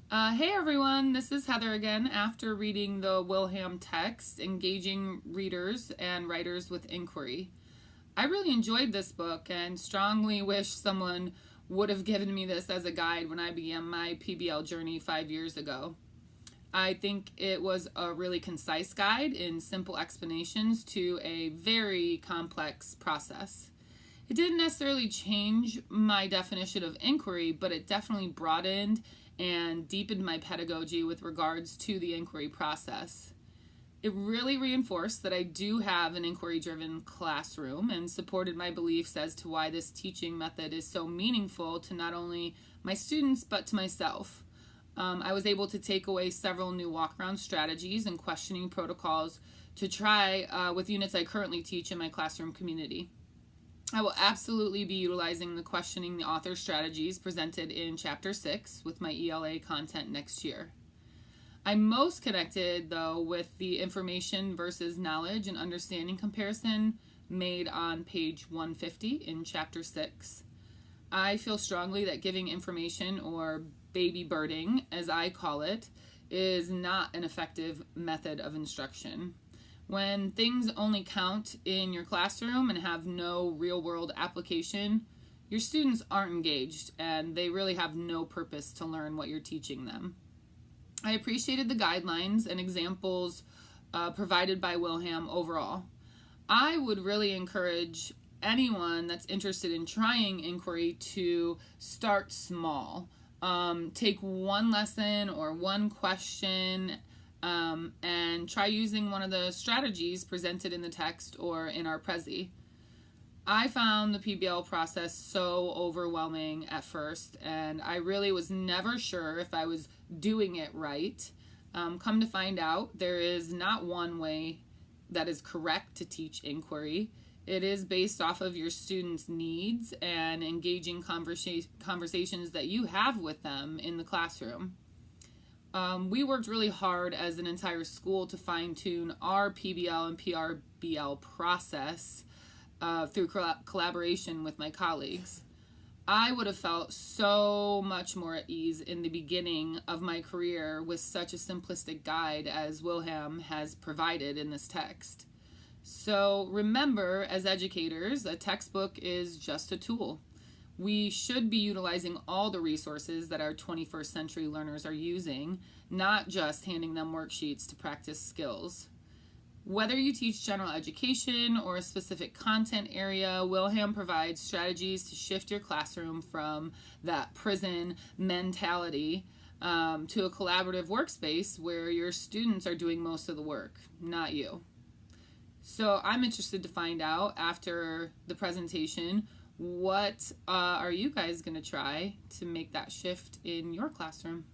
Hey everyone, this is Heather again after reading the Wilhelm text, Engaging Readers and Writers with Inquiry. I really enjoyed this book and strongly wish someone would have given me this as a guide when I began my PBL journey 5 years ago. I think it was a really concise guide in simple explanations to a very complex process. It didn't necessarily change my definition of inquiry, but it definitely broadened and deepened my pedagogy with regards to the inquiry process. It really reinforced that I do have an inquiry-driven classroom and supported my beliefs as to why this teaching method is so meaningful to not only my students but to myself. I was able to take away several new walk-around strategies and questioning protocols to try with units I currently teach in my classroom community. I will absolutely be utilizing the questioning the author strategies presented in Chapter 6 with my ELA content next year. I'm most connected, though, with the information versus knowledge and understanding comparison made on page 150 in Chapter 6. I feel strongly that giving information, or baby birding, as I call it, is not an effective method of instruction. When things only count in your classroom and have no real-world application, your students aren't engaged and they really have no purpose to learn what you're teaching them. I appreciated the guidelines and examples provided by Wilhelm overall. I would really encourage anyone that's interested in trying inquiry to start small. Take one lesson or one question and try using one of the strategies presented in the text or in our Prezi. I found the PBL process so overwhelming at first, and I really was never sure if I was doing it right. Come to find out, there is not one way that is correct to teach inquiry. It is based off of your students' needs and engaging conversations that you have with them in the classroom. We worked really hard as an entire school to fine-tune our PBL and PRBL process through collaboration with my colleagues. I would have felt so much more at ease in the beginning of my career with such a simplistic guide as Wilhelm has provided in this text. So remember, as educators, a textbook is just a tool. We should be utilizing all the resources that our 21st century learners are using, not just handing them worksheets to practice skills. Whether you teach general education or a specific content area, Wilhelm provides strategies to shift your classroom from that prison mentality to a collaborative workspace where your students are doing most of the work, not you. So I'm interested to find out after the presentation, what are you guys going to try to make that shift in your classroom?